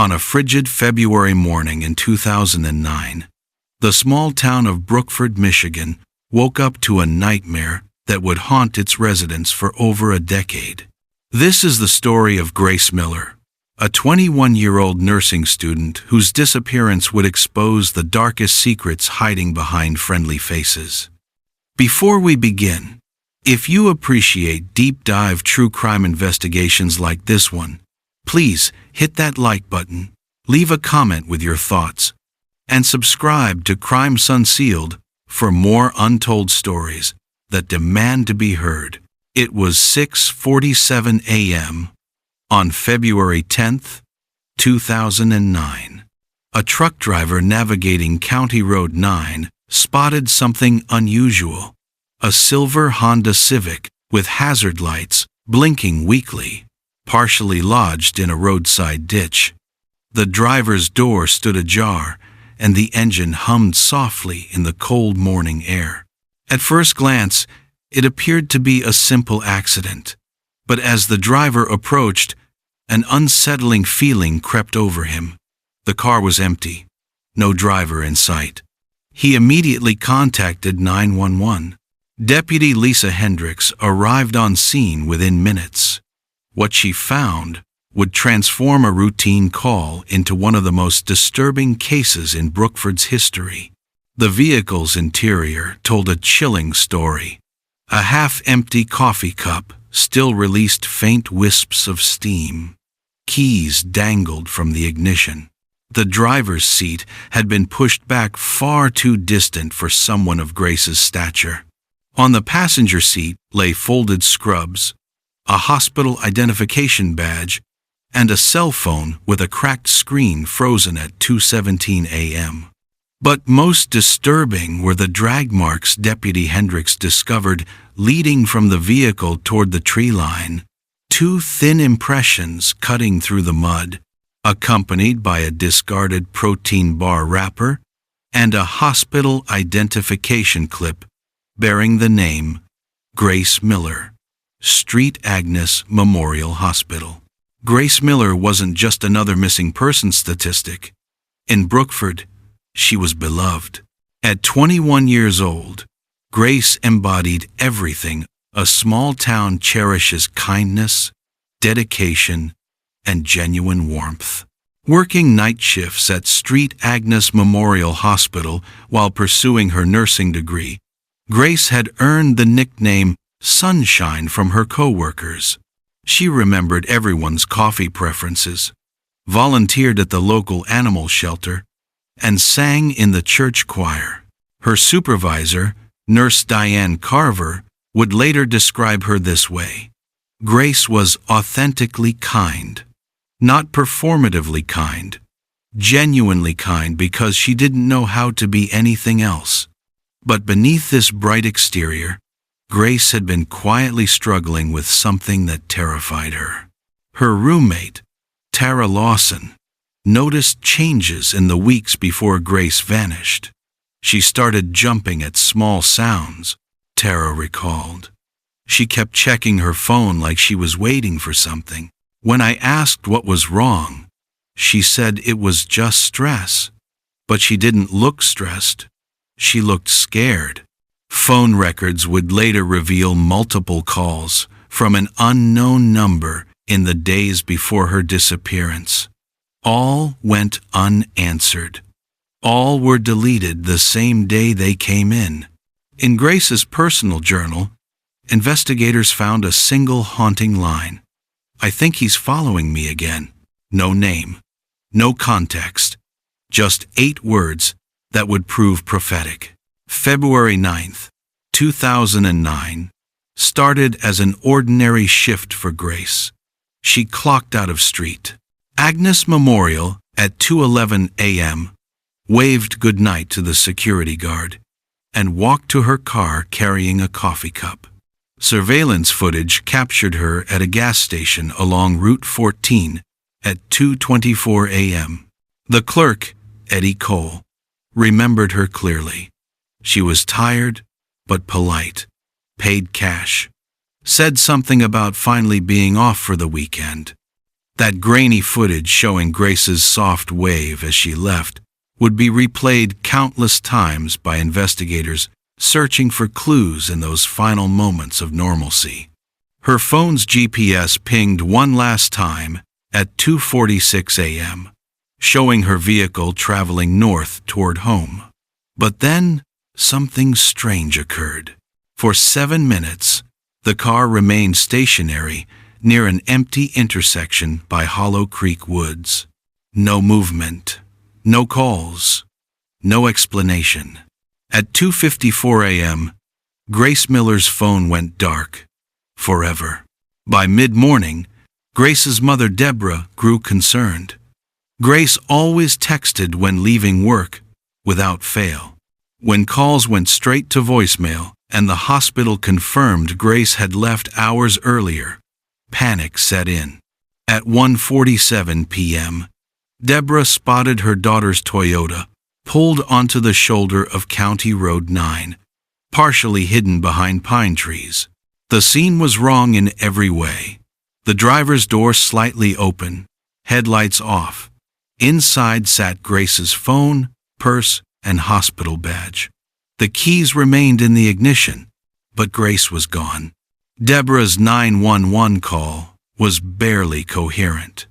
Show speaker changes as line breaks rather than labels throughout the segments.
On a frigid February morning in 2009, the small town of Brookford, Michigan, woke up to a nightmare that would haunt its residents for over a decade. This is the story of Grace Miller, a 21-year-old nursing student whose disappearance would expose the darkest secrets hiding behind friendly faces. Before we begin, if you appreciate deep-dive true crime investigations like this one, please hit that like button, leave a comment with your thoughts, and subscribe to Crimes Unsealed for more untold stories that demand to be heard. It was 6:47 a.m. on February 10th, 2009. A truck driver navigating County Road 9 spotted something unusual: a silver Honda Civic with hazard lights blinking weakly, partially lodged in a roadside ditch. The driver's door stood ajar, and the engine hummed softly in the cold morning air. At first glance, it appeared to be a simple accident, but as the driver approached, an unsettling feeling crept over him. The car was empty, no driver in sight. He immediately contacted 911. Deputy Lisa Hendricks arrived on scene within minutes. What she found would transform a routine call into one of the most disturbing cases in Brookford's history. The vehicle's interior told a chilling story. A half-empty coffee cup still released faint wisps of steam. Keys dangled from the ignition. The driver's seat had been pushed back far too distant for someone of Grace's stature. On the passenger seat lay folded scrubs, a hospital identification badge, and a cell phone with a cracked screen frozen at 2:17 a.m. But most disturbing were the drag marks Deputy Hendricks discovered leading from the vehicle toward the tree line. 2 thin impressions cutting through the mud, accompanied by a discarded protein bar wrapper and a hospital identification clip bearing the name Grace Miller, Street Agnes Memorial Hospital. Grace Miller wasn't just another missing person statistic. In Brookford, she was beloved. At 21 years old, Grace embodied everything a small town cherishes: kindness, dedication, and genuine warmth. Working night shifts at Street Agnes Memorial Hospital while pursuing her nursing degree, Grace had earned the nickname Sunshine from her co-workers. She remembered everyone's coffee preferences, volunteered at the local animal shelter, and sang in the church choir. Her supervisor, Nurse Diane Carver, would later describe her this way: Grace was authentically kind, not performatively kind, genuinely kind because she didn't know how to be anything else. But beneath this bright exterior, Grace had been quietly struggling with something that terrified her. Her roommate, Tara Lawson, noticed changes in the weeks before Grace vanished. She started jumping at small sounds, Tara recalled. She kept checking her phone like she was waiting for something. When I asked what was wrong, she said it was just stress. But she didn't look stressed. She looked scared. Phone records would later reveal multiple calls from an unknown number in the days before her disappearance. All went unanswered. All were deleted the same day they came in. In Grace's personal journal, investigators found a single haunting line: "I think he's following me again." No name, no context, just 8 words that would prove prophetic. February 9th, 2009, started as an ordinary shift for Grace. She clocked out of Street Agnes Memorial at 2:11 a.m., waved goodnight to the security guard, and walked to her car carrying a coffee cup. Surveillance footage captured her at a gas station along Route 14 at 2:24 a.m. The clerk, Eddie Cole, remembered her clearly. She was tired but polite, paid cash, said something about finally being off for the weekend. That grainy footage showing Grace's soft wave as she left would be replayed countless times by investigators searching for clues in those final moments of normalcy. Her phone's GPS pinged one last time at 2:46 a.m., showing her vehicle traveling north toward home. But then, something strange occurred. For 7 minutes, the car remained stationary near an empty intersection by Hollow Creek Woods. No movement, no calls, no explanation. At 2:54 a.m., Grace Miller's phone went dark, forever. By mid-morning, Grace's mother Deborah grew concerned. Grace always texted when leaving work, without fail. When calls went straight to voicemail and the hospital confirmed Grace had left hours earlier, panic set in. At 1:47 p.m., Deborah spotted her daughter's Toyota pulled onto the shoulder of County Road 9, partially hidden behind pine trees. The scene was wrong in every way. The driver's door slightly open, headlights off. Inside sat Grace's phone, purse, and hospital badge. The keys remained in the ignition, but Grace was gone. Deborah's 911 call was barely coherent.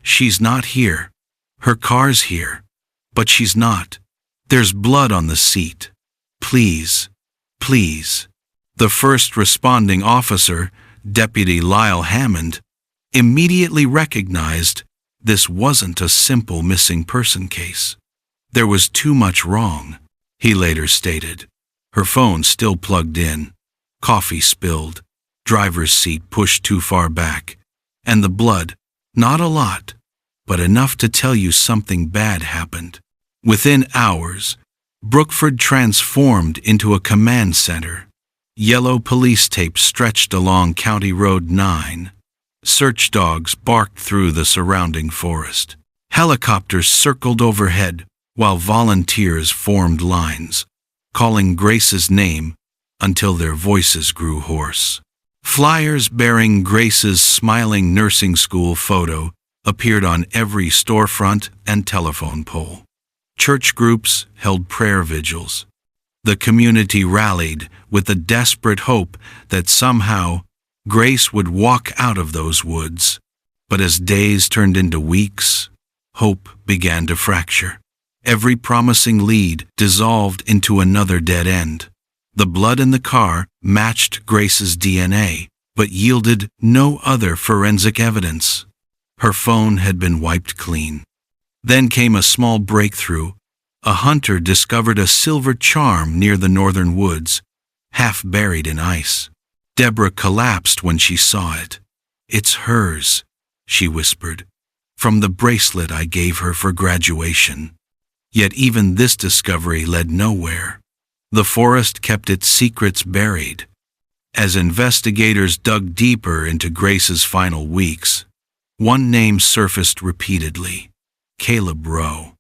She's not here. Her car's here. But she's not. There's blood on the seat. Please, please. The first responding officer, Deputy Lyle Hammond, immediately recognized this wasn't a simple missing person case. There was too much wrong, he later stated. Her phone still plugged in, coffee spilled, driver's seat pushed too far back, and the blood, not a lot, but enough to tell you something bad happened. Within hours, Brookford transformed into a command center. Yellow police tape stretched along County Road 9. Search dogs barked through the surrounding forest. Helicopters circled overhead while volunteers formed lines, calling Grace's name until their voices grew hoarse. Flyers bearing Grace's smiling nursing school photo appeared on every storefront and telephone pole. Church groups held prayer vigils. The community rallied with the desperate hope that somehow Grace would walk out of those woods. But as days turned into weeks, hope began to fracture. Every promising lead dissolved into another dead end. The blood in the car matched Grace's DNA, but yielded no other forensic evidence. Her phone had been wiped clean. Then came a small breakthrough. A hunter discovered a silver charm near the northern woods, half buried in ice. Deborah collapsed when she saw it. "It's hers," she whispered, "from the bracelet I gave her for graduation." Yet even this discovery led nowhere. The forest kept its secrets buried. As investigators dug deeper into Grace's final weeks, one name surfaced repeatedly: Caleb Rowe.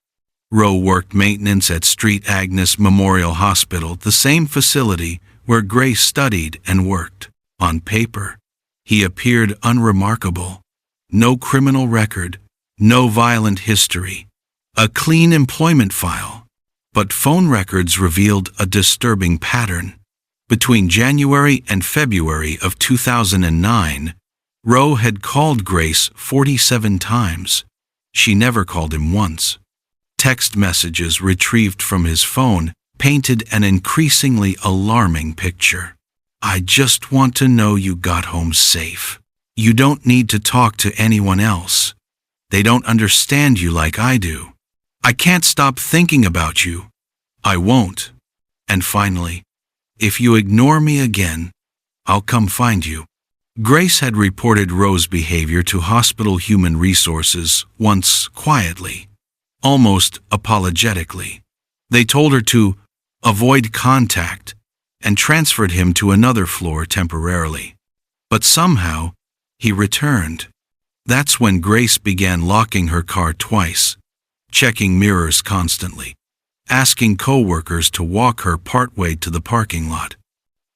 Rowe worked maintenance at St. Agnes Memorial Hospital, the same facility where Grace studied and worked. On paper, he appeared unremarkable. No criminal record, no violent history, a clean employment file. But phone records revealed a disturbing pattern. Between January and February of 2009, Rowe had called Grace 47 times. She never called him once. Text messages retrieved from his phone painted an increasingly alarming picture. "I just want to know you got home safe. You don't need to talk to anyone else. They don't understand you like I do. I can't stop thinking about you. I won't. And finally, if you ignore me again, I'll come find you." Grace had reported Rowe's behavior to hospital human resources once quietly, almost apologetically. They told her to avoid contact and transferred him to another floor temporarily. But somehow, he returned. That's when Grace began locking her car twice, checking mirrors constantly, asking co-workers to walk her partway to the parking lot.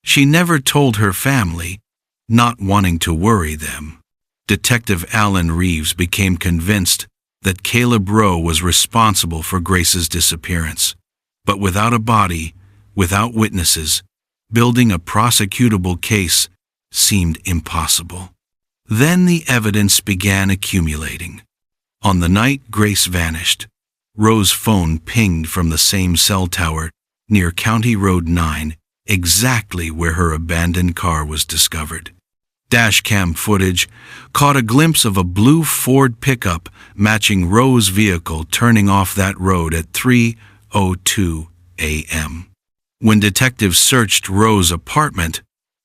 She never told her family, not wanting to worry them. Detective Alan Reeves became convinced that Caleb Rowe was responsible for Grace's disappearance. But without a body, without witnesses, building a prosecutable case seemed impossible. Then the evidence began accumulating. On the night Grace vanished, Rowe's phone pinged from the same cell tower near County Road 9, exactly where her abandoned car was discovered. Dashcam footage caught a glimpse of a blue Ford pickup matching Rowe's vehicle turning off that road at 3:02 a.m. When detectives searched Rowe's apartment,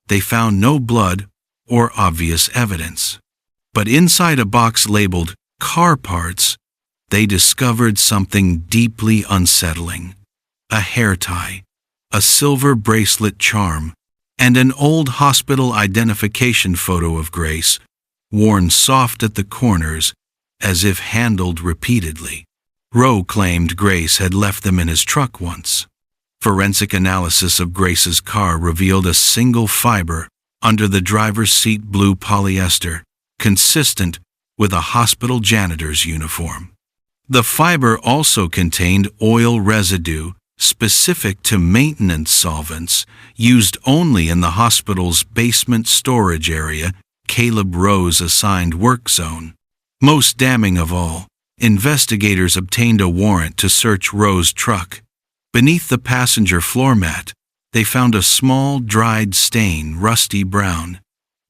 they found no blood or obvious evidence. But inside a box labeled car parts, they discovered something deeply unsettling. A hair tie, a silver bracelet charm, and an old hospital identification photo of Grace, worn soft at the corners as if handled repeatedly. Rowe claimed Grace had left them in his truck once. Forensic analysis of Grace's car revealed a single fiber under the driver's seat, blue polyester, consistent with a hospital janitor's uniform. The fiber also contained oil residue specific to maintenance solvents used only in the hospital's basement storage area, Caleb Rowe's assigned work zone. Most damning of all, investigators obtained a warrant to search Rowe's truck. Beneath the passenger floor mat, they found a small, dried stain, rusty brown,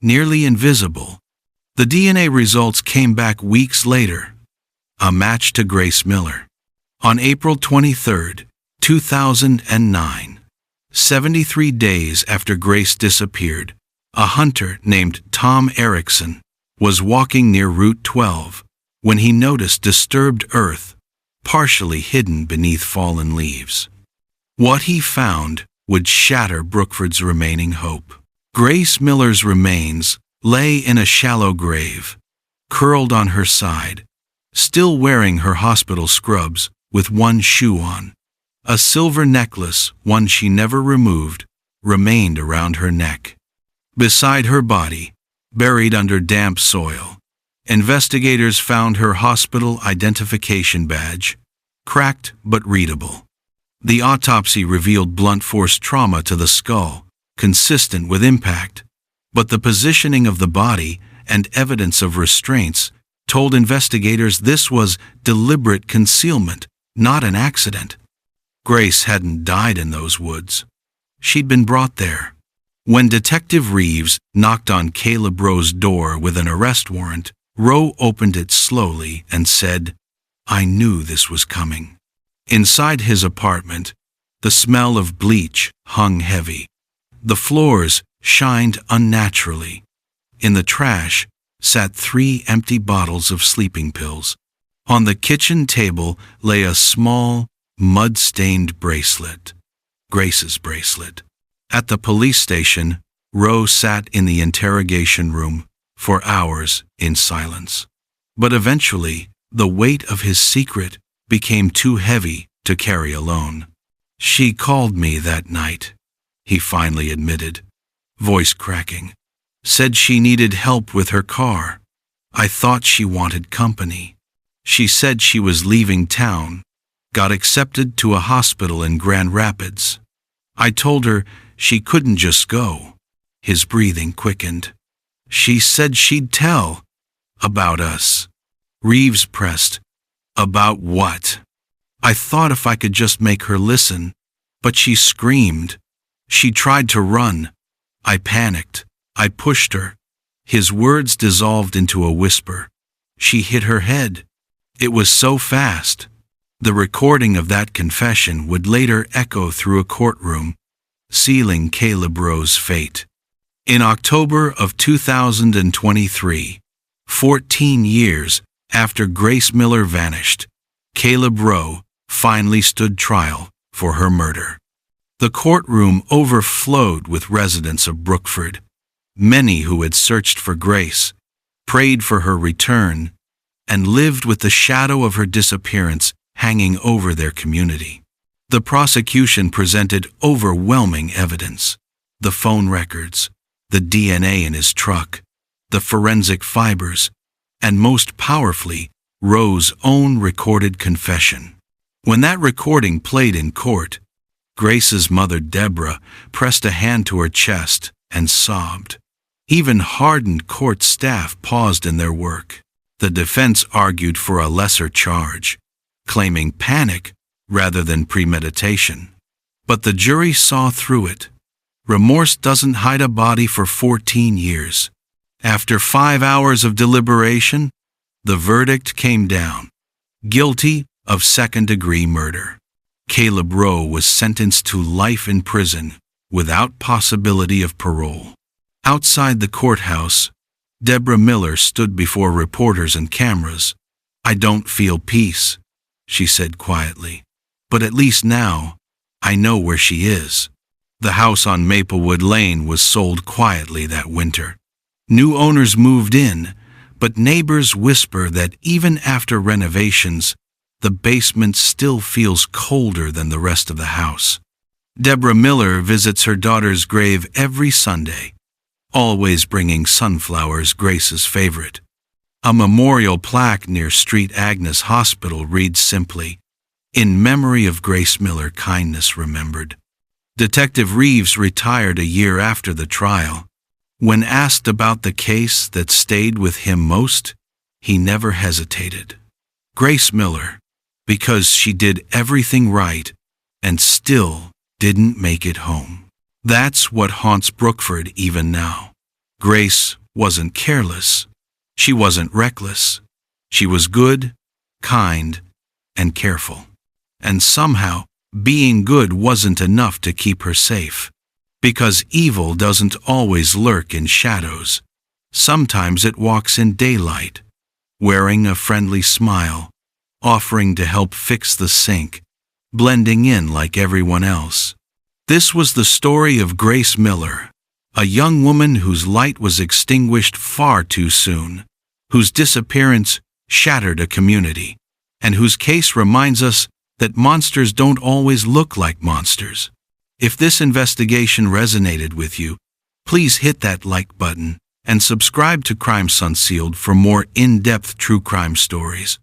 nearly invisible. The DNA results came back weeks later, a match to Grace Miller. On April 23, 2009, 73 days after Grace disappeared, a hunter named Tom Erickson was walking near Route 12 when he noticed disturbed earth, partially hidden beneath fallen leaves. What he found would shatter Brookford's remaining hope. Grace Miller's remains lay in a shallow grave, curled on her side, still wearing her hospital scrubs with one shoe on. A silver necklace, one she never removed, remained around her neck. Beside her body, buried under damp soil, investigators found her hospital identification badge, cracked but readable. The autopsy revealed blunt force trauma to the skull, consistent with impact, but the positioning of the body and evidence of restraints told investigators this was deliberate concealment, not an accident. Grace hadn't died in those woods. She'd been brought there. When Detective Reeves knocked on Caleb Rowe's door with an arrest warrant, Rowe opened it slowly and said, "I knew this was coming." Inside his apartment, the smell of bleach hung heavy. The floors shined unnaturally. In the trash sat 3 empty bottles of sleeping pills. On the kitchen table lay a small, mud-stained bracelet, Grace's bracelet. At the police station, Rowe sat in the interrogation room for hours in silence. But eventually, the weight of his secret became too heavy to carry alone. "She called me that night," he finally admitted, voice cracking. "Said she needed help with her car. I thought she wanted company. She said she was leaving town, got accepted to a hospital in Grand Rapids. I told her she couldn't just go." His breathing quickened. "She said she'd tell about us." Reeves pressed. "About what?" "I thought if I could just make her listen, but she screamed. She tried to run. I panicked. I pushed her." His words dissolved into a whisper. "She hit her head. It was so fast." The recording of that confession would later echo through a courtroom, sealing Caleb Rowe's fate. In October of 2023, 14 years after Grace Miller vanished, Caleb Rowe finally stood trial for her murder. The courtroom overflowed with residents of Brookford, many who had searched for Grace, prayed for her return, and lived with the shadow of her disappearance hanging over their community. The prosecution presented overwhelming evidence: the phone records, the DNA in his truck, the forensic fibers, and most powerfully, Roe's own recorded confession. When that recording played in court, Grace's mother, Deborah, pressed a hand to her chest and sobbed. Even hardened court staff paused in their work. The defense argued for a lesser charge, claiming panic rather than premeditation. But the jury saw through it. Remorse doesn't hide a body for 14 years. After 5 hours of deliberation, the verdict came down. Guilty of second-degree murder. Caleb Roe was sentenced to life in prison without possibility of parole. Outside the courthouse, Deborah Miller stood before reporters and cameras. "I don't feel peace," she said quietly. "But at least now, I know where she is." The house on Maplewood Lane was sold quietly that winter. New owners moved in, but neighbors whisper that even after renovations, the basement still feels colder than the rest of the house. Deborah Miller visits her daughter's grave every Sunday, always bringing sunflowers, Grace's favorite. A memorial plaque near St. Agnes Hospital reads simply, "In memory of Grace Miller, kindness remembered." Detective Reeves retired a year after the trial. When asked about the case that stayed with him most, he never hesitated. Grace Miller, because she did everything right and still didn't make it home. That's what haunts Brookford even now. Grace wasn't careless. She wasn't reckless. She was good, kind, and careful. And somehow, being good wasn't enough to keep her safe. Because evil doesn't always lurk in shadows. Sometimes it walks in daylight, wearing a friendly smile, offering to help fix the sink, blending in like everyone else. This was the story of Grace Miller, a young woman whose light was extinguished far too soon, whose disappearance shattered a community, and whose case reminds us that monsters don't always look like monsters. If this investigation resonated with you, please hit that like button and subscribe to Crimes Unsealed for more in-depth true crime stories.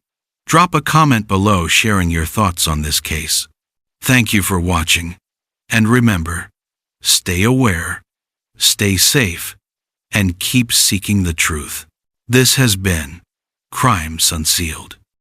Drop a comment below sharing your thoughts on this case. Thank you for watching, and remember, stay aware, stay safe, and keep seeking the truth. This has been Crimes Unsealed.